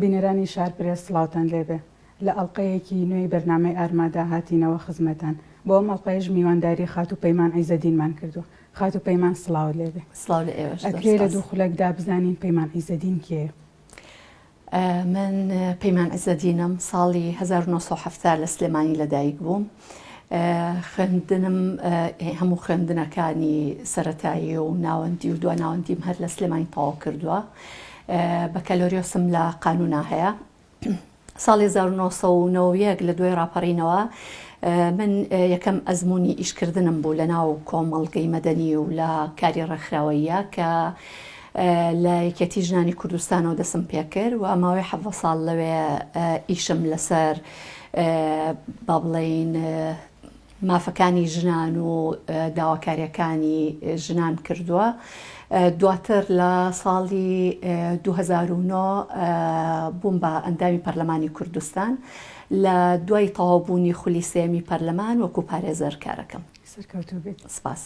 بینەرانی شارپرێس سڵاوتان لێبێ لە ئەڵلقەیەکی نوێی بەرنامەی ئارمادا هاتینەوە خزمەتان بۆ ئەم ئەڵلقەیەش میوانداری خات و پەیمان عیزەدینمان کردو. خات و پەیمان سڵاو لێبێ. سڵاو لە ئێوەش. ئەکرێ لە دوو خولەکدا بزانین پەیمان عیزەدین کێ؟ من پەیمان عیزەدینم، ساڵی 1970 لە سلێمانی لەدایک بووم. خوێندنم هەموو خوێندنەکانی سەرەتایی و ناوەندی و دو ناوەندیم هەر لە سلێمانی تەواو کردووە. بەکەلۆریۆسم لە قانونا هەیە. ساڵی 1991 لە دوای ڕاپەڕینەوە من یەکەم ئەزمموی ئیشکردنم بوو لە ناو کۆمەڵگەی مەدەنی و لە کاری ڕێکخراوەیە کە لە یەکێتی ژنانی کوردستانەوە دەسم پێکرد و ئەماوەی 7 ساڵ لەوێ ئیشم لەسەر با بڵێین مافەکانی ژنان و داواکاریەکانی ژنان کردووە. دواتر لە ساڵی 2009 بووم بە ئەندامی پەرلەمانی کوردستان لە دوای تەواوبوونی خولی سێمی پەرلەمان وەکو پارێزەر کارەکەم. سەرکەوتوو بێت. سپاس.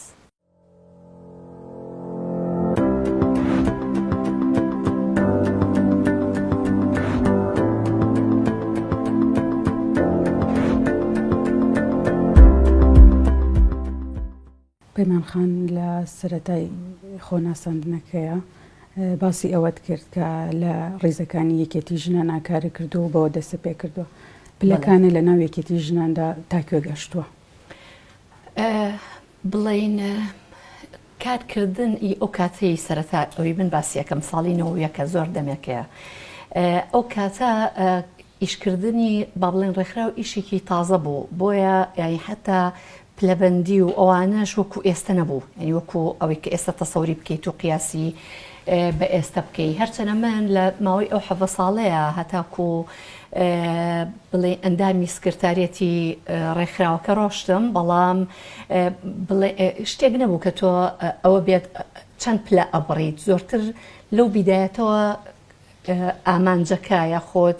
پەیمان خان لە سەرەتای خۆناساندنەکەیە باسی ئەوەت کرد کە لە ڕێزەکانی یەکێتی ژنان ئاکارە کردو و بەوە دەستە پێ کردووە. پلەکانە لە ناو یەکێتی ژناندا تاکوێ گەشتووە؟ بڵین کارکردن ئەو کاتەی سەرەتا ئەوی من باسیەکەم ساڵی 91 زۆر دەمێکەیە. ئەو کاتە ئیشکردنی با بڵێن ڕێکخراو ئیشێکی تازە بوو، بۆیە یانی حتا پلەبەندی و ئەوانەش وەکو ئێستا نەبوو، ینی وەکو ئەوەی کە ئێستا تەسەوری بکەیت و قیاسی بە ئێستا بکەی. هەرچەنە من لە ماوەی ئەو 7 ساڵەیە هەتاکو بڵێ ئەندامی سکرتارەتی ڕێکخراوەکە ڕۆشتم، بەڵام شتێک نەبوو کە تۆ ئەوە بێت چەند پلە ئەبڕیت، زۆرتر لەو بیدایەتەوە ئامانجەکە یاخۆت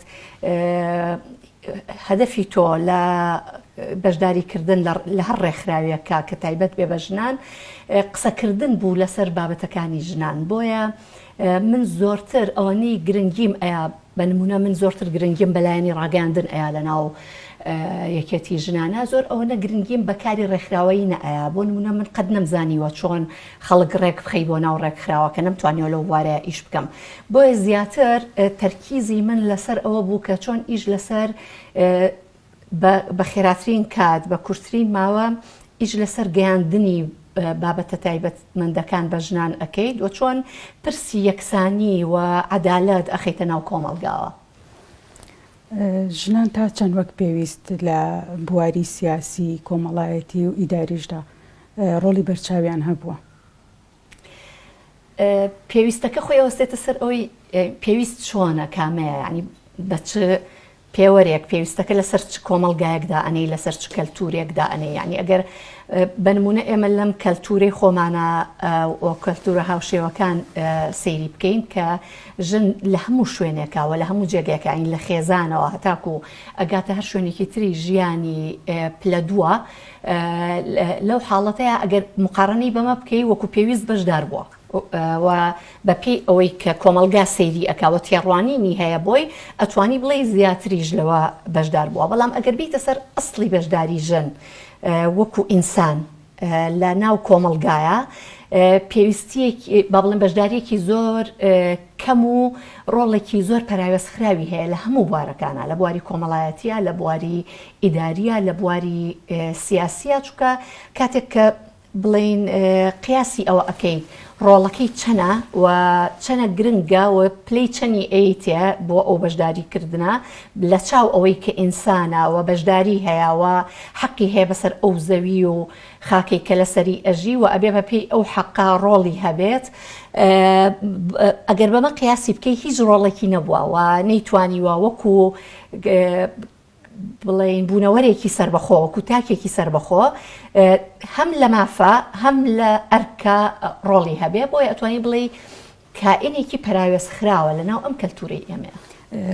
هەدەفی تۆ لە بەشداریکردن لە هەر ڕێکخراوێکە کە تایبەت بێ بە ژنان قسەکردن بوو لەسەر بابەتەکانی ژنان. بۆیە من زۆرتر ئەوەنەی گرنگیم ئەیە بە نمونە من زۆرتر گرنگیم بەلایەنی ڕاگەاندن ئەیە لە ناو یەکێتی ژنانە، زۆر ئەوەنە گرنگیم بەکاری ڕێکخراوەیی نەئەیە. بۆ نمونە من قەت نەمزانیوە چۆن خەڵک ڕێک بخەی بۆ ناو ڕێکخراوەکە، نەمتوانیوە لەو وارەیە ئیش بکەم. بۆیە زیاتر تەرکیزی من لەسەر ئەوە بوو کە چۆن ئیش لەسەر بە خێراترین کات بە کورتترین ماوە ئیش لەسەر گەیاندنی بابەتە تایبەتمەندەکان بە ژنان ئەەکەیت و چۆن پرسی یەکسانی و عەدالەت ئەخەیتە ناو کۆمەڵگاوە. ژنان تا چەند وەک پێویست لە بواری سیاسی کۆمەڵایەتی و ئیداریشدا ڕۆڵی بەرچاویان هەبووە؟ پێویستەکە خۆی ئەوەستێتە سەر ئەوەی پێویست چۆنە کامەیە، ینی بە چ پێوەرێک پێویستەکە لەسەر چ کۆمەڵگایەکدا ئەنەی لەسەر چ کەلتورێکدا ئەنەی، ینی ئەگەر بەنمونە ئێمە لەم کەلتوری خۆمانە و کەلتورە هاوشێوەکان سەیری بکەین کە ژن لە هەموو شوێنێکەوە لە هەموو جێگەکانی لە خێزانەوە هەتاکو ئەگاتە هەر شوێنێکی تری ژیانی پلە دووە، لەو حاڵەتەیە ئەگەر مقارنەی بەمە بکەی وەکو پێویست بەشدار بووە و بەپێی ئەوەی کە کۆمەلگا سەیری ئەکاوە تێڕوانینی هەیە بۆی ئەتوانی بڵێ زیاتریش لەوە بەشدار بووە. بەڵام ئەگەر بیتە سەر ئەسڵی بەشداری ژن وەکو ئینسان لە ناو کۆمەلگایە، پێویستیەکی با بڵێن بەشداریەکی زۆر کەم و ڕۆڵێکی زۆر پەراوێزخراوی هەیە لە هەموو بوارەکانە، لە بواری کۆمەڵایەتیە، لە بواری ئیداریە، لە بواری سیاسیە، چونکە کاتێک کە بڵین قیاسی ئەوە ئەەکەی ڕۆڵەکەی چەنە و چەنە گرنگە و پلەی چەنی ئەیتێ بۆ ئەو بەشداریکردنە لە چاو ئەوەی کە ئینسانە و بەشداری هەیەوە حەقی هەیە بەسەر ئەو زەوی و خاکەی کە لەسەری ئەژی و ئەبێ بەپێی ئەو حەقا ڕۆڵی هەبێت. ئەگەر بەمە قیاسی بکەی هیچ ڕۆڵێکی نەبووە و نەیتوانیوە وەکو بڵێن بوونەوەرێکی سربەخۆ وەکو تاکێکی سربەخۆ هەم لە مافە هەم لە ئەرکە ڕۆڵی هەبێ، بۆیە ئەتوانی بڵێ کائینێکی پەراوێزخراوە لە ناو ئەم کەلتوری ئێمە.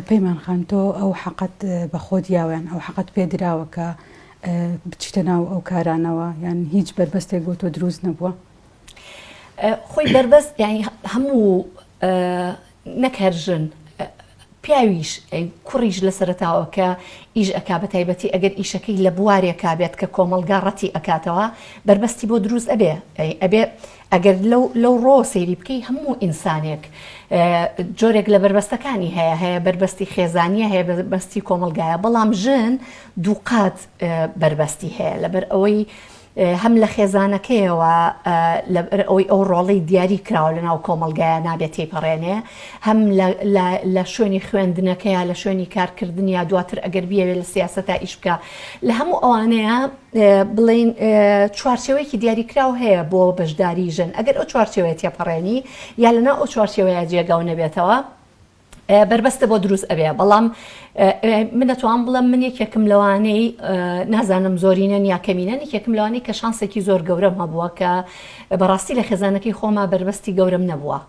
پەیمان خان تۆ ئەو حەقت بە خۆت یاوێن ئەو حەقت پێدراوە کە بچیتە ناو ئەو کارانەوە، یان هیچ بربەستێک بۆ تۆ دروست نەبووە؟ خۆی بربەست یانی هەموو نەکەرژن پیاویش کوڕیش لە سەرتاوە کە ئیش ئەکا بە تایبەتی ئەگەر ئیشەکەی لە بوارێک کابێت کە کۆمەلگا ڕەتی ئەکاتەوە بربەستی بۆ دروست ئەبێ ئەگەر لەو ڕۆ سەیری بکەی هەموو ئینسانێک جۆرێک لە بربەستەکانی هەیە بربەستی خێزانیە هەیە بربەستی کۆمەلگایە بەڵام ژن دووقات بربەستی هەیە لەبەر ئەوەی هەم لە خێزانەکەیەوە ئەوەی ئەو ڕۆڵەی دیاری کراوە لە ناو کۆمەلگایە نابێت تێپەڕێنێ هەم لە شوێنی خوێندنەکەیە لە شوێنی کارکردنیە دواتر ئەگەر بیاوێت لە سیاسەتا ئیش بکە لە هەموو ئەوانەیە بڵین چوارچێوەیەکی دیاریکراو هەیە بۆ بەشداری ژن ئەگەر ئەو چوارچێوەیە تێپەڕێنی یا لەناو ئەو چوارچێوەیە جێگاو نەبێتەوە بربەستە بۆ دروست ئەبێ بەڵام من دەتوان بڵم من یەکێکم لەوانەی نازانم زۆرینەن یا کەمینەن یەکێکم لەوانەی کە شانسێکی زۆر گەورەم هەبووە کە بەڕاستی لە خێزانەکەی خۆما بربەستی گەورەم نەبووە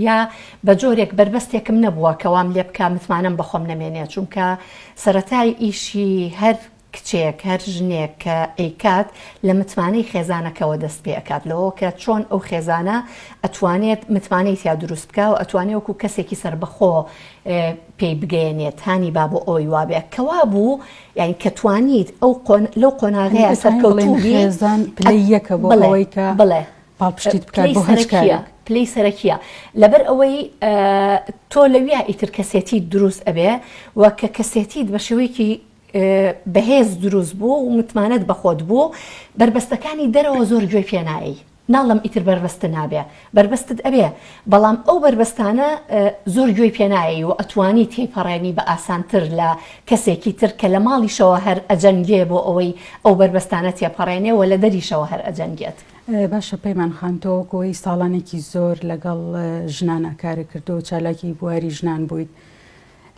یا بە جۆرێک بربەستێکم نەبووە کەوام لێ بکە متمانم بەخۆم نەمێنێت چونکە سەرەتای ئیشی هەر کچێک هەر ژنێک کە ئەیکات لە متمانەی خێزانەکەەوە دەست پێ ئەکات لەوە کە چۆن ئەو خێزانە ئەتوانێت متمانەی تیا دروست بکە و ئەتوانێت وەکو کەسێکی سربەخۆ پێی بگەێنێت هانی با بۆ ئەوی وابێ کەوا بوو یعنی کە توانیت لەو قۆناغەیە سەرکەوتوو خێزان پلەی یەکە بۆ ئەوەی کە بڵێ پاڵپشتیت بکات بۆ هەر کارێک پلەی سەرەکیە لەبەر ئەوەی تۆ لەویا ئیتر کەسێتی دروست ئەبێ و کە کەسێتیت بە شێوەیەکی بەهێز دروست بوو و متمانەت بەخۆت بوو بربەستەکانی دەرەوە زۆر گوێ پێنایی ناڵم ئیتر بربەستە نابێ بربەستت ئەبێ بەڵام ئەو بربەستانە زۆر گوێی پێنایی و ئەتوانی تێپەڕێنی بە ئاسانتر لە کەسێکی تر کە لە ماڵیشەوە هەر ئەجەنگێ بۆ ئەوەی ئەو بربەستانە تێپەڕێنێ و لە دەریشەوە هەر ئەجەنگێت باشە پەیمان خان تۆ گۆی ساڵانێکی زۆر لەگەڵ ژنانە کارە کردو و چالاکی بواری ژنان بوویت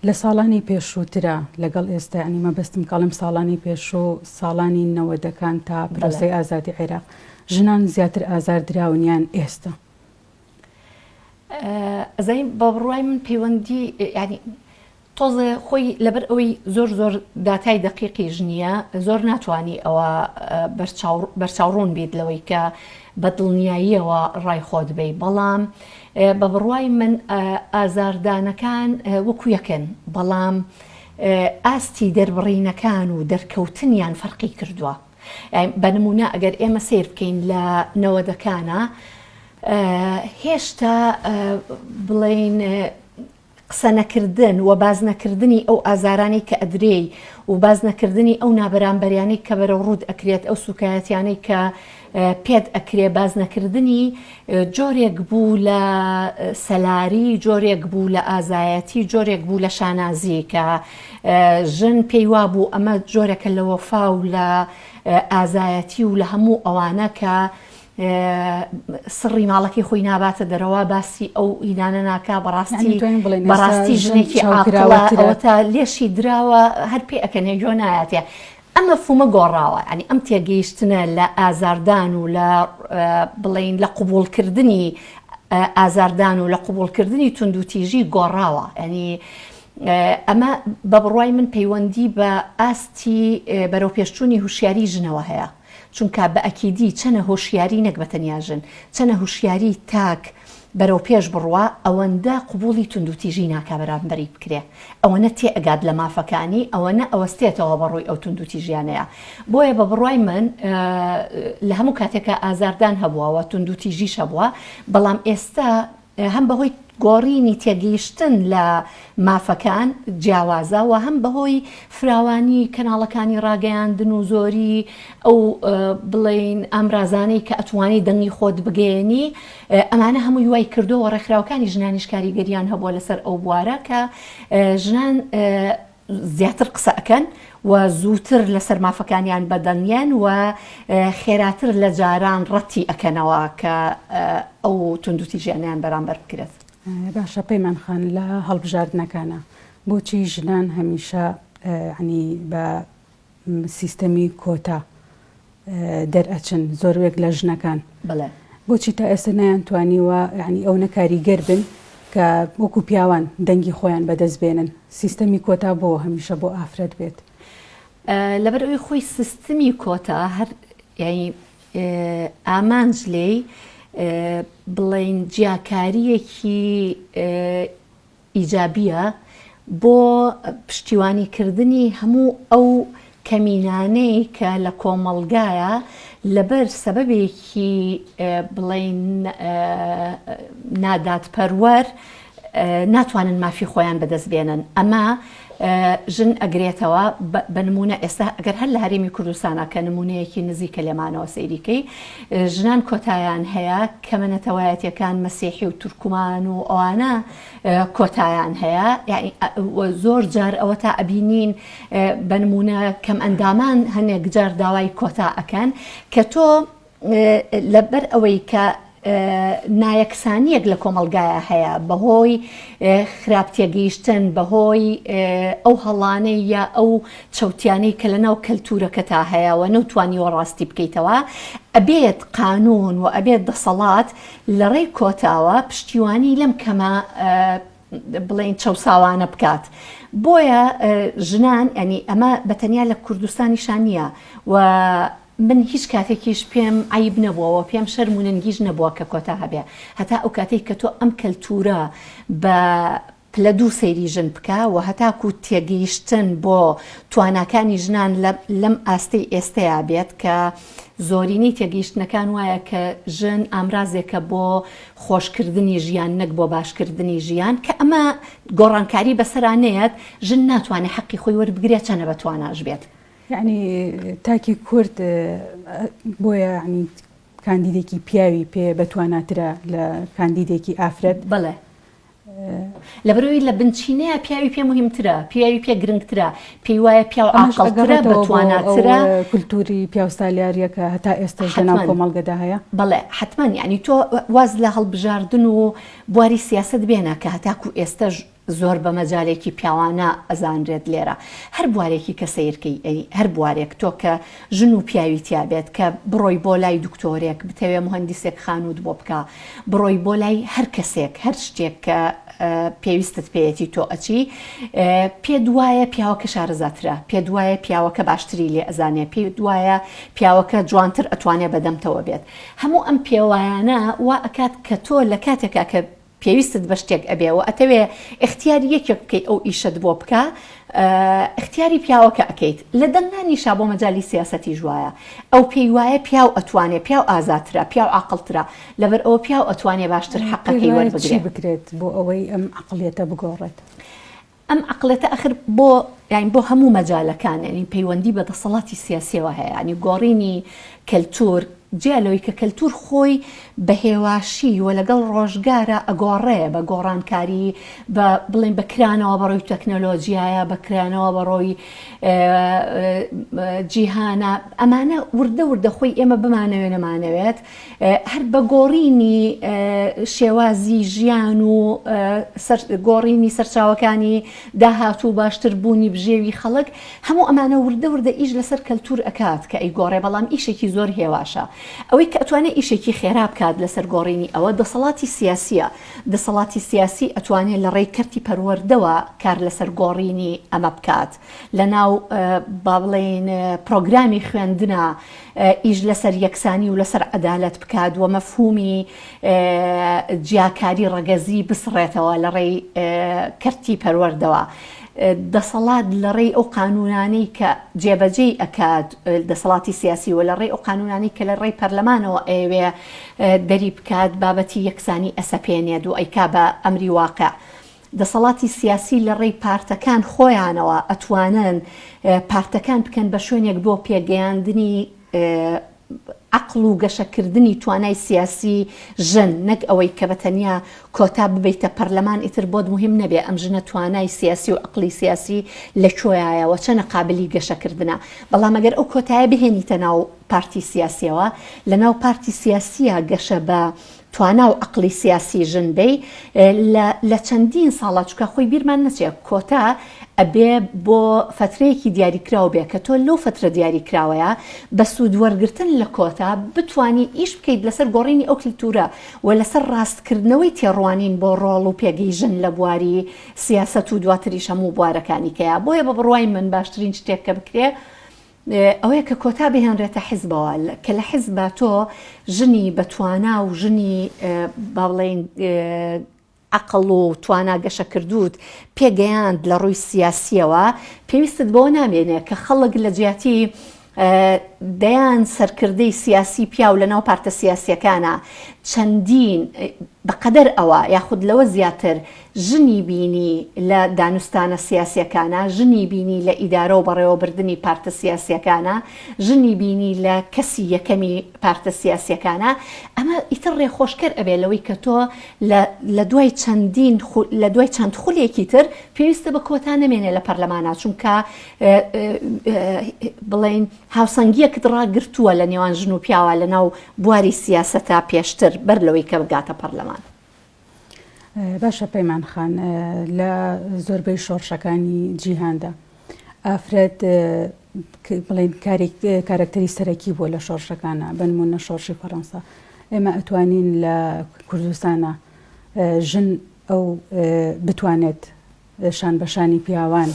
لە ساڵانی پێشووترە لەگەڵ ئێستا ینی مەبەستم کاڵم ساڵانی پێشوو ساڵانی 90ەکان تا پرۆسەی ئازادی عێراق ژنان زیاتر ئازاردراونیان ئێستا ئەزای بە بڕوای من پەیوەندی ینی تۆزە خۆی لەبەر ئەوەی زۆر داتای دقیقی ژنیە زۆر ناتوانانی ئەوە بەرچاوڕوون بیت لەوەی کە بە دڵنیاییەوە ڕای خۆت بێ بەڵام بە بڕوای من ئازاردانەکان وەکو یەکەن بەڵام ئاستی دەربڕینەکان و دەرکەوتنیان فەرقی کردووە بە نمونە ئەگەر ئێمە سیر بکەین لە نەوەدەکانە هێشتا بڵین قسە نەکردن و باز نەکردنی ئەو ئازارانی کە ئەدرێی و باز نەکردنی ئەو نابەرامبەریانەی کە بەرەو ڕوود ئەکرێت ئەو سوکایەتیانەی کە پێت ئەکرێ باز نەکردنی جۆرێک بوو لە سەلاری جۆرێک بوو لە ئازایەتی جۆرێک بوو لە شانازی کە ژن پێی وا بوو ئەمە جۆرێکە لە وەفا و لە ئازایەتی و لە هەموو ئەوانە کە سڕی ماڵەکەی خۆی ناباتە دەرەوە باسی ئەو ئینانە ناکا بەڕاستی ژنێکی ئاقڵەوەتە لێشی دراوە هەر پێ ئەکەنێ جۆ نایەتێ ئەمە فومە گۆڕاوە ینی ئەم تێگەیشتنە لە ئازاردان و لە بڵین لە قوبوڵکردنی ئازاردان و لە قوبوڵکردنی توندوتیژی گۆڕاوە ینی ئەمە بە بڕوای من پەیوەندی بە ئاستی بەرەو پێشچوونی هوشیاری ژنەوە هەیە چونکە بە ئەکیدی چەنە هۆشیاری نەک بەتەنیا ژن چەنە هوشیاری تاک بەرەو پێش بڕوا ئەوەندە قوبوڵی توندوتیژی ناکا بەرامبەری بکرێ ئەوەنە تێ ئەگات لە مافەکانی ئەوەنە ئەوەستێتەوە بەڕووی ئەو توندوتیژیانەیە بۆیە بە بڕوای من لە هەموو کاتێکە ئازاردان هەبووەوە توندوتیژیش هەبووە بەڵام ئێستا هەم بەهۆی گۆڕینی تێگەیشتن لە مافەکان جیاوازە و هەم بەهۆی فراوانی کەناڵەکانی ڕاگەیاندن و زۆری ئەو بڵین ئامرازانەی کە ئەتوانی دەنگی خۆت بگەێنی ئەمانە هەمووی وای کردووە ڕێکخراوەکانی ژنانیش کاریگەریان هەبووە لەسەر ئەو بوارە کە ژنان زیاتر قسە ئەکەن و زووتر لەسەر مافەکانیان بەدەنیان و خێراتر لە جاران ڕەتی ئەکەنەوە کە ئەو توندوتیژیانیان بەرامبەر بکرێت. باشە پەیمان خان لە هەڵبژاردنەکانە بۆچی ژنان هەمیشە ینی بە سیستەمی کۆتا دەرئەچن زۆرێک لە ژنەکان بڵێ بۆچی تا ئێستا نەیانتوانیوە ینی ئەو نەکاریگەر بن کە وەکو پیاوان دەنگی خۆیان بەدەست بێنن سیستەمی کۆتا بۆ هەمیشە بۆ ئافرەت بێت لەبەر ئەوەی خۆی سیستەمی کۆتا هەر ینی ئامانج لێی بڵین جیاکاریەکی ئیجابیە بۆ پشتیوانیکردنی هەموو ئەو کەمینانەی کە لە کۆمەڵگایە لەبەر سەبەبێکی بڵێن ناداتپەروەر ناتوانن مافی خۆیان بەدەست بێنن. ئەمە ژن ئەگرێتەوە بە نمونە ئێستا ئەگەر هەر لە هەرێمی کوردستانە کە نمونەیەکی نزیکە لێمانەوە سەیریکەی ژنان کۆتایان هەیە کە منەتەوایەتیەکان مەسیحی و تورکمان و ئەوانە کۆتایان هەیە زۆر جار ئەوە تا ئەبینین بە نمونە کەم ئەندامان هەنێک جار داوای کۆتا ئەکەن کە تۆ لەبەر ئەوەی کە نایەکسانیەک لە کۆمەلگایە هەیە بەهۆی خراپتێگەیشتن بەهۆی ئەو هەڵانەی یا ئەو چەوتیانەی کە لەناو کەلتورەکە تا هەیەەوە نەوتوانیوە ڕاستی بکەیتەوە ئەبێت قانون و ئەبێت دەسەڵات لە ڕێی کۆتاوە پشتیوانی لەم کەمە بڵێن چەساوانە بکات. بۆیە ژنان ینی ئەمە بەتەنیا لە کوردستانیشان نییە و من هیچ کاتێکیش پێم عیب نەبووەوە پێم شەرم و نەنگیش نەبووە کە کۆتا هەبێ هەتا ئەو کاتێک کە تۆ ئەم کەلتورە بە پلە دوو سەیری ژن بکە و هەتاکو تێگەیشتن بۆ تواناکانی ژنان لەم ئاستەی ئێستەیە بێت کە زۆرینەی تێگەیشتنەکان وایە کە ژن ئامرازێکە بۆ خۆشکردنی ژیان نەک بۆ باشکردنی ژیان کە ئەمە گۆڕانکاری بەسەرانەیەت ژن ناتوانێت حەقی خۆی وەربگرێت چەنە بەتواناش بێت. یعنی تاکی کورد بۆیە ینی کاندیدێکی پیاوی پێ بەتواناترە لە کاندیدێکی ئافرەت. بڵێ لەبەرەوەی لە بنچینەیە پیاوی پێ مهمترە پیاوی پێ گرنگترە پێی وایە پیا و عاقڵترە بەتواناترە کولتوری پیاوستالیاریەکە هەتا ئێستا ژنان کۆمەڵگەدا هەیە. بەڵێ حتمما یعنی تۆ واز لە هەڵبژاردن و بواری سیاست بێنە کە هەتاکو ئێستا زۆر بە مەجالێکی پیاوانە ئەزانرێت لێرە هەر بوارێکی کە سیرکەی هەر بوارێک تۆ کە ژن و پیاوی تیابێت کە بڕۆی بۆ لای دکتۆرێک بتەوێ مهندسێک خانوود بۆ بکە بڕۆی بۆ لای هەر کەسێک هەر شتێک کە پێویستت پێیەتی تۆ ئەچی پێ دوایە پیاوەکە شارەزاترە پێ دوایە پیاوەکە باشتری لێ ئەزانێ پێ دوایە پیاوەکە جوانتر ئەتوانێت بەدەمتەوە بێت هەموو ئەم پێوایانە وا ئەکات کە تۆ لە کاتێکا کە پێویستت بە شتێک ئەبێەوە ئەتەوێ اختیاری یەکێک بکەیت ئەو ئیشت بۆ بکە اختیاری پیاوەکە ئەکەیت لە دەنگانی شا بۆ مەجای سیاسەتی ژوایە ئەو پێی وایە پیاو ئەتوانێت پیاو ئازاترە پیاو عاقڵترە لەبەر ئەوە پیاو ئەتوانێت باشتر حەقەکەی وەربگرێت بکرێت بۆ ئەوەی ئەم عقڵیەتە بگۆڕێت. ئەم عقلێتە ئەخر بۆ یان بۆ هەموو مەجالەکان ینی پەیوەندی بە دەسەڵاتی سیاسیەوە هەیە ینی گۆڕینی کەلتور جیالەوەی کە کەلتور خۆی بە هێواشی و لەگەڵ ڕۆژگارە ئەگۆڕێ بە گۆڕانکاری بە بڵێن بەکرانەوە بەڕۆی تەکنۆلۆژیایە بەکرانەوە بەڕۆی جیهانە ئەمانە وردە وردە خۆی ئێمە بمانەوێ نەمانەوێت هەر بە گۆڕینی شێوازی ژیان و گۆڕینی سەرچاوەکانی داهاتوو باشتر بوونی بژێوی خەڵک هەموو ئەمانە وردە وردە ئیش لەسەر کەلتور ئەکات کە ئەی گۆڕێ بەڵام ئیشێکی زۆر هێواشە ئەوەی کە ئەتوانێت ئیشێکی خێرا بکات لەسەر گۆڕینی ئەوە دەسەڵاتی سیاسیە دەسەڵاتی سیاسی ئەتوانێت لە ڕێی کەرتی پەروەردەوە کار لەسەر گۆڕینی ئەمە بکات لەناو با بڵێن پرۆگرامی خوێندنە ئیش لەسەر یەکسانی و لەسەر عەدالەت بکات و مەفهومی جیاکاری ڕەگەزی بسڕێتەوە لە ڕێی کەرتی پەروەردەوە دەسەڵات لە ڕێی ئەو قانونانەی کە جێبەجێی ئەکات دەسەڵاتی سیاسی و لە ڕێی ئەو قانونانی کە لە ڕێی پەرلەمانەوە ئەوێ دەری بکات بابەتی یەکسانی ئەسەپێنێت و ئەیکا بە ئەمری واقع دەسەڵاتی سیاسی لە ڕێی پارتەکان خۆیانەوە ئەتوانن پارتەکان بکەن بە شوێنێک بۆ پێگەیاندنی عقل و گەشەکردنی توانای سیاسی ژن نەک ئەوەی کە بەتەنیا کۆتا ببیتە پەرلەمان ئیتر بۆت مهم نەبێ ئەم ژنە توانای سیاسی و عقلی سیاسی لەکوێیایەوە چەنە قابلی گەشەکردنە بەڵام ئەگەر ئەو کۆتایە بهێنیتە ناو پارتی سیاسیەوە لە ناو پارتی سیاسیە گەشە بە توانا و عقلی سیاسی ژن بی لە چەندین ساڵە چکە خۆی بیرمان نەچێت کۆتا ئەبێ بۆ فترەیەکی دیاریکراوە بێ کە تۆ لەو فترە دیاریکراوەیە بە سوودوەرگرتن لە کۆتا بتانی ئیش بکەیت لەسەر گۆڕینی ئەو کلتورە و لەسەر ڕاستکردنەوەی تێڕوانین بۆ ڕۆڵ و پێگەی ژن لە بواری سیاست و دواتریش هەموو بوارەکانی کەیە بۆیە بە بڕوای من باشترین شتێک کە بکرێ ئەوەیە کە کۆتا بهێنرێتە حیزبەوە کە لە حیزبە تۆ ژنی بەتوانا و ژنی با بڵێن عقل و توانا گەشەکردوت پێگەیاند لە ڕووی سیاسیەوە پێویستت بۆ نامێنێ کە خەڵک لە جیاتی دەیان سەرکردەی سیاسی پیاو لە ناو پارتە سیاسیەکانە چەندین بەقەدەر ئەوە یاخود لەوە زیاتر ژنی بینی لە دانوستانە سیاسیەکانە ژنی بینی لە ئیدارە و بەڕێوەبردننی پارتە سیاسیەکانە ژنی بینی لە کەسی یەکەمی پارتە سیاسیەکانە ئەمە ئیتر ڕێخۆشکەر ئەبێ لەوەی کە تۆ لە دوای چەند خولێکی تر پێویستە بە کۆتا نەمێنێ لە پەرلەمانە چونکە بڵێن هاوسەنگیەکت ڕاگرتووە لە نێوان ژن و پیاوە لە ناو بواری سیاسەتا پێشتر بەر لەوەی کە بگاتە پەرلەمان. باشە پەیمان خان لە زۆربەی شۆڕشەکانی جیهاندا ئافرەت بڵێن کارکتەری سەرەکی بووە لە شۆڕشەکانە بنمونە شۆڕشی فەڕەنسا ئێمە ئەتوانین لە کوردستانە ژن ئەو بتوانێت شان بەشانی پیاوان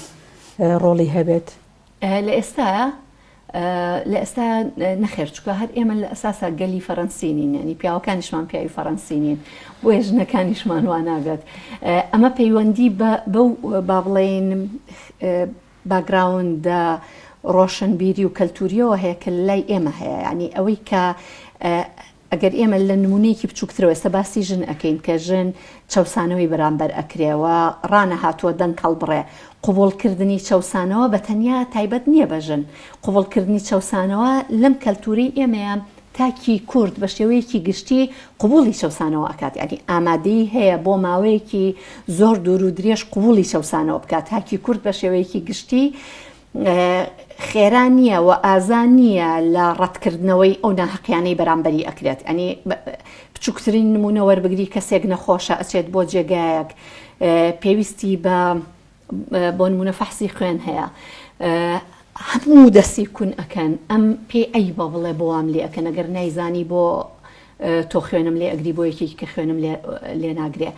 ڕۆڵی هەبێت لە ئێستا نەخێر چکە هەر ئێمە لە ئەساسا گەلی فەڕەنسینین ینی پیاوەکانیشمان پیاوی فەڕەنسینین بۆیە ژنەکانیشمان واناگات ئەمە پەیوەندی بەو با بڵێن باگراوندە ڕۆشنبیری و کەلتوریەوە هەیە کە لای ئێمە هەیە ینی ئەوەی کە ئەگەر ئێمە لە نمونەیەکی بچووکترەوە ئێستا باسی ژن ئەەکەین کە ژن چەوسانەوەی بەرامبەر ئەکرێەوە ڕانە هاتووە دەنگ هەڵبڕێ قوبوڵکردنی چەوسانەوە بە تەنیا تایبەت نییە بە ژن قوبوڵکردنی چەوسانەوە لەم کەلتوری ئێمەیە تاکی کورد بە شێوەیەکی گشتی قوبوڵی چەوسانەوە ئەکات ینی ئامادەی هەیە بۆ ماوەیەکی زۆر دوور و درێژ قوبوڵی چەوسانەوە بکات تاکی کورد بە شێوەیەکی گشتی خێران نییە و ئازان نییە لە ڕەتکردنەوەی ئەو ناحەقیانەی بەرامبەری ئەکرێت ئەنی بچووکترین نمونە وەربگری کەسێک نەخۆشە ئەچێت بۆ جێگایەک پێویستی بۆ نمونە فەحسی خوێن هەیە هەموو دەستی کون ئەکەن ئەم پێی ئەی بە بڵێ بۆ وام لێ ئەکەن ئەگەر نایزانی بۆ تۆ خوێنم لێ ئەگری بۆ یەکێکی کە خوێنم لێ ناگرێ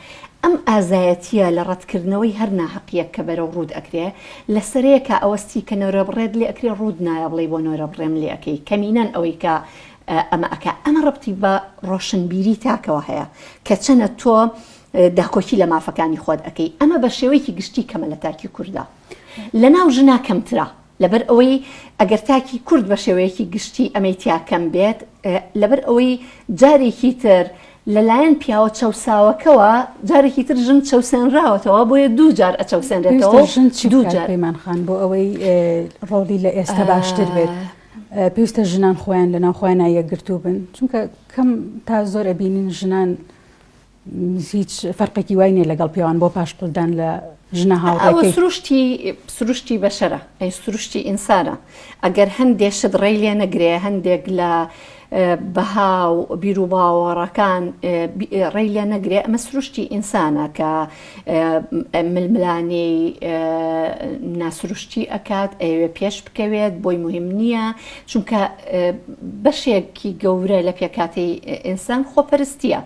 ئەم ئازایەتیە لە ڕەتکردنەوەی هەر ناحەقیەک کە بەرەو ڕوود ئەکرێ لە سەرەیەکە ئەوەستی کە نۆرە بڕێت لێ ئەکرێ ڕوود نایە بڵێ بۆ نۆرە بڕێم لێ ئەەکەی کەمینەن ئەوەی کە ئەمە ئەکە ئەمە ڕەبتی بە ڕۆشنبیری تاکەوە هەیە کە چەنە تۆ داکۆکی لە مافەکانی خۆت ئەەکەی ئەمە بە شێوەیەکی گشتی کەمە لە تاکی کووردا لە ناو ژنا کەمترە لەبەر ئەوەی ئەگەر تاکی کورد بە شێوەیەکی گشتی ئەمەی تیاکەم بێت لەبەر ئەوەی جارێکی تر لەلایەن پیاوە چەوساوەکەوە جارێکی تر ژن چەوسێنراوەتەوە بۆیە دوو جار ئەچەوسێنرێتەوە دوو جار پەیمان خان بۆ ئەوەی ڕۆڵی لە ئێستا باشتر بێت پێویستە ژنان خۆیان لە ناو خۆیان یەکگرتوو بن چونکە کەم تا زۆر ئەبینین ژنان هیچ فەرقێکی وای نیە لەگەڵ پیاوان بۆ پاشقلدان لە ژنە هاوڕێکەکەی سروشتی بەشەرە ئەی سروشتی ئینسانە ئەگەر هەندێک شت ڕێی لێ نەگرێ هەندێک لە بەها و بیر و باوەڕەکان ڕێی لێ نەگرێ ئەمە سروشتی ئینسانە کە ململانەی ناسروشتی ئەکات ئەوێ پێش بکەوێت بۆی مهم نییە چونکە بەشێکی گەورە لە پێکاتی ئینسان خۆپەرستیە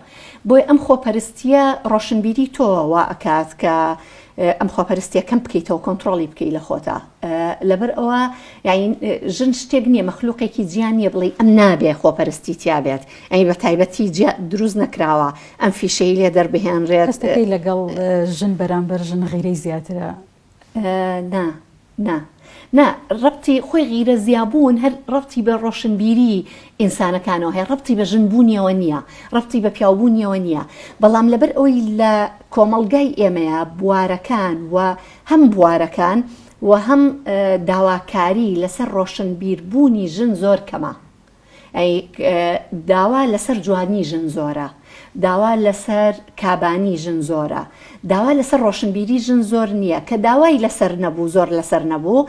بۆی ئەم خۆپەرستیە ڕۆشنبیری تۆوە ئەکات کە ئەم خۆپەرستیە کەم بکەیتەوە کۆنتترۆلی بکەیت لە خۆتا لەبەر ئەوە ژن شتێک نییە مەخلوقێکی جیان نیە بڵێ ئەم نابێ خۆپەرستی تیابێت ئەی بە تایبەتی دروست نەکراوە ئەم فیشەی لێ دەربهێنرێت هەستەکەی لەگەڵ ژن بەرامبەر ژن غیرەی زیاترە نا ڕەبتی خۆی غیرە زیابوون هەر ڕەبتی بە ڕۆشنبیری ئینسانەکانەوە هەیە ڕەبتی بە ژنبوونیەوە نییە ڕەبتی بە پیاوبوونیەوە نییە بەڵام لەبەر ئەوەی لە کۆمەڵگای ئێمەیە بوارەکان و هەم بوارەکان و هەم داواکاری لەسەر ڕۆشنبیربوونی ژن زۆر کەمە داوا لەسەر جوانی ژن زۆرە داوا لەسەر کابانی ژن زۆرە داوا لەسەر ڕۆشنبیری ژن زۆر نییە کە داوای لەسەر نەبوو زۆر لەسەر نەبوو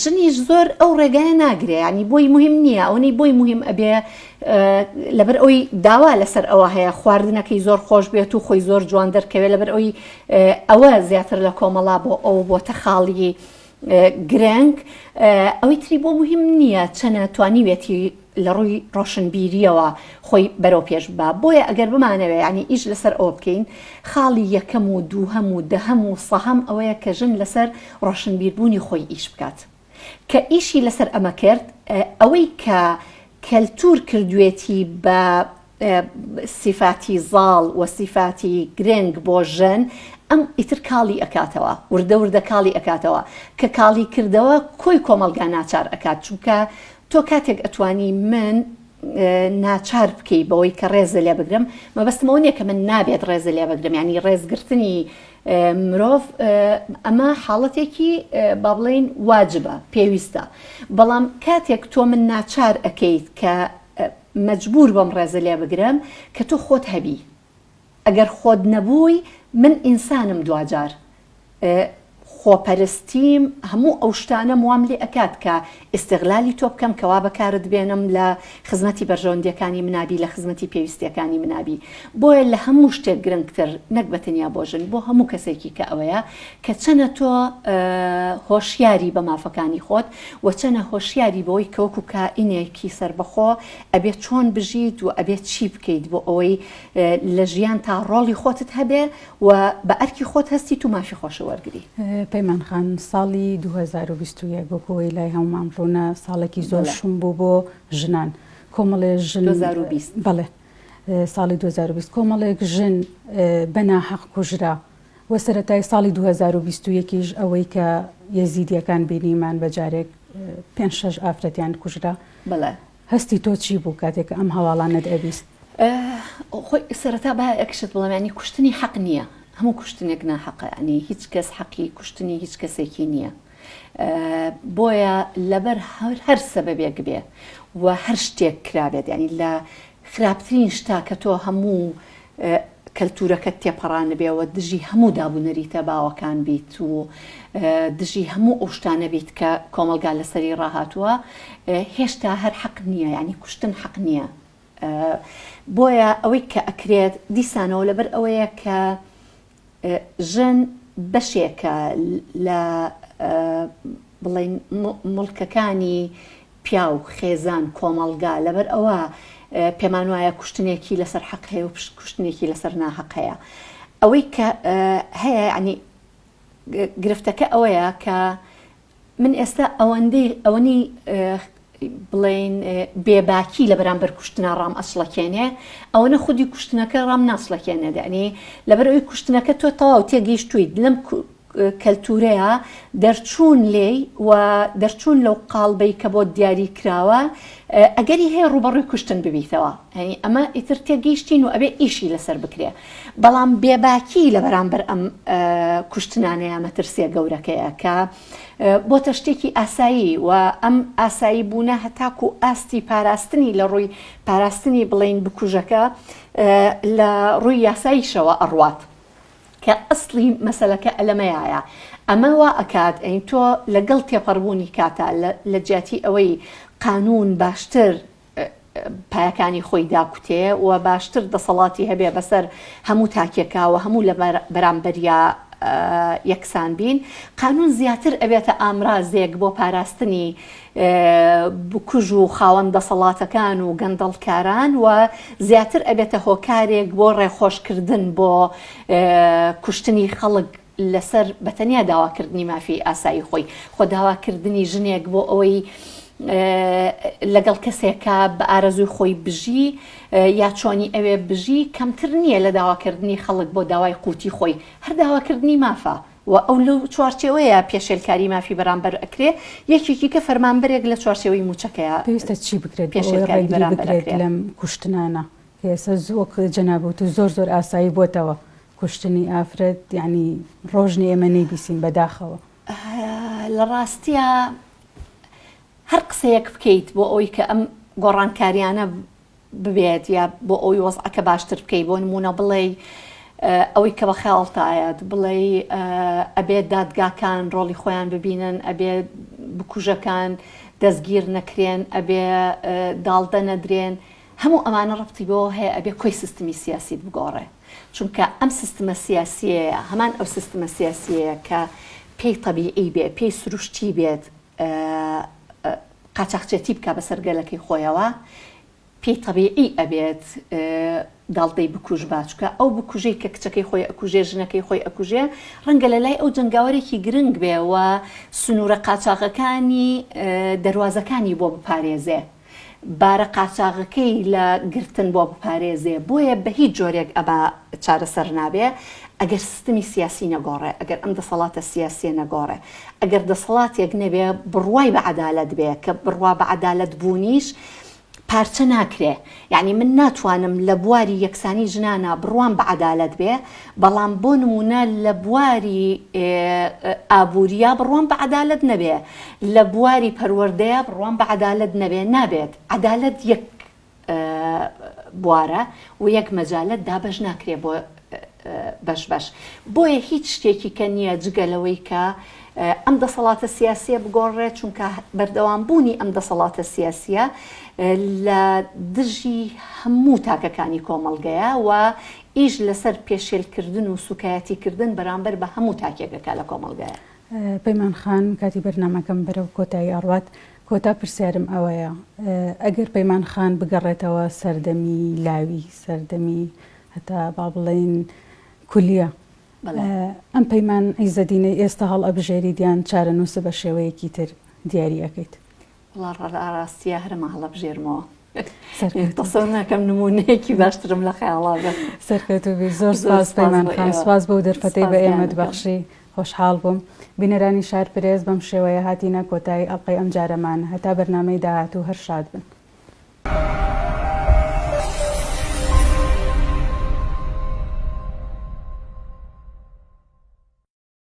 ژنیش زۆر ئەو ڕێگایە ناگرێ ینی بۆی مهم نییە ئەوەی بۆی مهم ئەبێ لەبەر ئەوی داوا لەسەر ئەوە هەیە خواردنەکەی زۆر خۆش بێت و خۆی زۆر جوان دەرکەوێت لەبەر ئەوی ئەوە زیاتر لە کۆمەڵا بۆ ئەو بۆتە خاڵی گرنگ ئەوەی تری بۆ مهم نییە چەنە توانیوێتی لە ڕووی ڕۆشنبیریەوە خۆی بەرەو پێش بە بۆیە ئەگەر بمانەوێ ینی ئیش لەسەر ئەوە بکەین خاڵی یەکەم و دووهەم و دەهەم و سەهەم ئەوەیە کە ژن لەسەر ڕۆشنبیربوونی خۆی ئیش بکات کە ئیشی لەسەر ئەمە کرد ئەوەی کە کەلتور کردوێتی بە سیفاتی زاڵ و سیفاتی گرنگ بۆ ژن ئەم ئیتر کاڵی ئەکاتەوە وردە وردە کاڵی ئەکاتەوە کە کاڵی کردەوە کۆی کۆمەلگا ناچار ئەکات چونکە تۆ کاتێک ئەتوانی من ناچار بکەی بەوەی کە ڕێزە لێ بگرم مەبەستمەوە نییە کە من نابێت ڕێزە لێ بگرم ینی ڕێزگرتنی مرۆڤ ئەمە حاڵەتێکی با بڵێن واجبە پێویستە بەڵام کاتێک تۆ من ناچار ئەەکەیت کە مەجبور بەم ڕێزە لێ بگرم کە تۆ خۆت هەبی ئەگەر خۆت نەبووی من ئینسانم دوجار خۆپەرستیم هەموو ئەو شتانە وام لێ ئەکات کە ئستیغلالی تۆ بکەم کەوا بەکارت بێنم لە خزمەتی بەرژەوەندیەکانی منابی لە خزمەتی پێویستیەکانی منابی بۆیە لە هەموو شتێک گرنگتر نەک بەتەنیا بۆ ژن بۆ هەموو کەسێکی کە ئەوەیە کە چەنە تۆ هۆشیاری بە مافەکانی خۆت و چەنە هۆشیاری بەوەی کەوەکو کائینێکی سربەخۆ ئەبێت چۆن بژیت و ئەبێت چی بکەیت بۆ ئەوەی لە ژیان تا ڕۆڵی خۆتت هەبێ و بە ئەرکی خۆت هەستی و مافی خۆشە وەرگری. پەیمان خان ساڵی 2021 بۆکەوەی لای هەمومان ڕوونە ساڵێکی زۆر شوم بوو بۆ ژنان کۆمەڵێ ژن 2020 بەڵێ ساڵی 2020 کۆمەڵێک ژن بەناحەق کوژرا و سەرەتای ساڵی 2021 ئەوەی کە یەزیدیەکان بینیمان بەجارێک 5-6 ئافرەتیان کوژرا بەڵێ هەستی تۆ چی بوو کاتێک ئەم هەواڵانت ئەبیست؟ خۆی سەرەتا با ئەکشت بڵێمانی کوشتنی حەق نییە هەموو کوشتنێک ناحەقە ینی هیچ کەس حەقی کوشتنی هیچ کەسێکی نییە بۆیە لەبەر هەر سەبەبێک بێ و هەر شتێک کرابێت ینی لە خراپترین شتا کە تۆ هەموو کەلتورەکەت تێپەڕانە بێەوە دژی هەموو دابوونەریتە باوەکان بیت و دژی هەموو ئەو شتانە بیت کە کۆمەلگا لەسەری ڕاهاتووە هێشتا هەر حەق نییە ینی کوشتن حەق نییە بۆیە ئەوەی کە ئەکرێت دیسانەوە لەبەر ئەوەیە کە ژن بەشێکە لە بڵێن مڵکەکانی پیا و خێزان کۆمەلگا لەبەر ئەوە پێمان وایە کوشتنێکی لەسەر حەق هەیە و کوشتنێکی لەسەر ناحەق هەیە ئەوەی کە هەیە ینی گرفتەکە ئەوەیە کە من ئێستا ئەوەنی بڵێن بێباکی لە بەرامبەر کوشتنە ڕام ئەسڵەکێنێ ئەوەنە خودی کوشتنەکە ڕام ناسڵەکێنێ دەنی لەبەر ئەوەی کوشتنەکە تۆ تەواو تێگەیشتویت لەم کەلتورەیە دەرچوون لێی و دەرچوون لەو قاڵبەی کە بۆ دیاری کراوە ئەگەری هەیە ڕوبەڕووی کوشتن ببیتەوە ئەمە ئیتر تێگەیشتین و ئەبێ ئیشی لەسەر بکرێ بەڵام بێباکی لە بەرامبەر ئەم کوشتنانەیە مەترسیە گەورەکەیە کە بۆتە شتێکی ئاسایی و ئەم ئاسایی بوونە هەتاکو ئاستی پاراستنی لە ڕووی پاراستنی بڵین بکوژەکە لە ڕووی یاساییشەوە ئەڕوات کە ئەسڵی مەسەلەکە ئەلەمەیە ئەمەوە ئەکات ئەین تۆ لەگەڵ تێپەڕبوونی کاتە لە جیاتی ئەوەی قانون باشتر پایەکانی خۆی داکوتێ و باشتر دەسەڵاتی هەبێ بەسەر هەموو تاکێکا و هەموو لە بەرامبەریا یەکسان بین قانون زیاتر ئەبێتە ئامرازێک بۆ پاراستنی بکوژ و خاوەن دەسەڵاتەکان و گەندەڵکاران و زیاتر ئەبێتە هۆکارێک بۆ ڕێخۆشکردن بۆ کوشتنی خەڵک لەسەر بەتەنیا داواکردنی مافی ئاسایی خۆی خۆ داواکردنی ژنێک بۆ ئەوەی لەگەڵ کەسێکە بە ئارەزوی خۆی بژی یا چۆنی ئەوێ بژی کەمتر نییە لە داواکردنی خەڵک بۆ داوای قوتی خۆی هەر داواکردنی مافە و ئەو لەو چوارچێوەیە پێشێلکاری مافی بەرامبەر ئەکرێ یەکێکی کە فەرمانبەرێک لە چوارچێوەی موچەکەیە پێویستە چی بکرێت پێشێلکاری بکرێت لەم کوشتنانە ئێستا وەک جەنابوت و زۆر ئاسایی بۆتەوە کوشتنی ئافرەت یعنی ڕۆژنی ئێمە نەیبیسین بەداخەوە لە ڕاستیە هەر قسەیەک بکەیت بۆ ئەوەی کە ئەم گۆڕانکاریانە ببێت یا بۆ ئەوی وەزعەکە باشتر بکەیت بۆ نمونە بڵێ ئەوەی کە بە خەڵتایەت بڵێ ئەبێت دادگاکان ڕۆڵی خۆیان ببینن ئەبێ بکوژەکان دەستگیر نەکرێن ئەبێ داڵدە نەدرێن هەموو ئەمانە ڕەبتی بۆ هەیە ئەبێ کۆی سیستمی سیاسیت بگۆڕێ چونکە ئەم سیستمە سیاسیەیە هەمان ئەو سیستمە سیاسیەیە کە پێی تەبیعی بێ پێی سروشتی بێت قاچاقچێتی بکە بە سەرگەلەکەی خۆیەوە پێی تەبیعی ئەبێت داڵدەی بکوژ باچکە ئەو بکوژەی کە کچەکەی خۆی ئەکوژێ ژنەکەی خۆی ئەکوژێ ڕەنگە لە لای ئەو جنگاوەرێکی گرنگ بێ و سنوورە قاچاقەکانی دەواازەکانی بۆ بپارێزێ بارە قاچاغەکەی لە گرتن بۆ بپارێزێ بۆیە بە هیچ جۆرێک ئەمە چارەسەر نابێ ئەگەر سیستمی سیاسی نەگۆڕێ ئەگەر ئەم دەسەڵاتە سیاسی نەگۆڕێ ئەگەر دەسەڵاتێک نەبێ بڕوای بە عەدالەت بێ کە بڕوا بە عەدالەت بوونیش پارچە ناکرێ یعنی من ناتوانم لە بواری یەکسانی ژنانە بڕوان بە عەدالەت بێ بەڵام بۆ نمونە لە بواری ئابووریە بڕوان بە عەدالەت نەبێ لە بواری پەروەردەیە بڕوان بە عەدالەت نەبێ نابێت عەدالەت یەک بوارە و یەک مەجالەت دابەش ناکرێ بۆ بەش بۆیە هیچ شتێکی کە نییە جگەلەوەی کە ئەم دەسەڵاتە سیاسیە بگۆڕێت چونکە بەردەوام بوونی ئەم دەسەڵاتە سیاسیە لە دژی هەموو تاکەکانی کۆمەڵگەیە و ئیش لەسەر پێشێلکردن و سوکایەتیکردن بەرامبەر بە هەموو تاکێکەکە لە کۆمەڵگەیە. پەیمان خان کاتی بەرنامەکەم بەرەو کۆتایی ئەڕوات کۆتا پرسیارم ئەوەیە ئەگەر پەیمان خان بگەڕێتەوە سەردەمی لاوی سەردەمی هەتا با بڵێن کولیە ئەم پەیمان ئەیزەدینەی ئێستا هەڵ ئەبژێری دیان چارەنووسە بە شێوەیەکی تر دیاری ئەەکەیت ڕاستیە هەرمە هەڵەبژێرمەوە تەسەوڕ ناکەم نمونەیەکی باشترم لە خەیاڵا بێت. سەرکەوتوبی زۆر سپاس پەیمان خان سپاس بۆ دەرفەتەی بە ئێمە بەخشی خۆشحاڵ بووم. بینەرانی شار پرێز بەم شێوەیە هاتینە کۆتایی ئەڵقەی ئەم جارەمان هەتا بەرنامەی داهاتوو هەر شاد بن.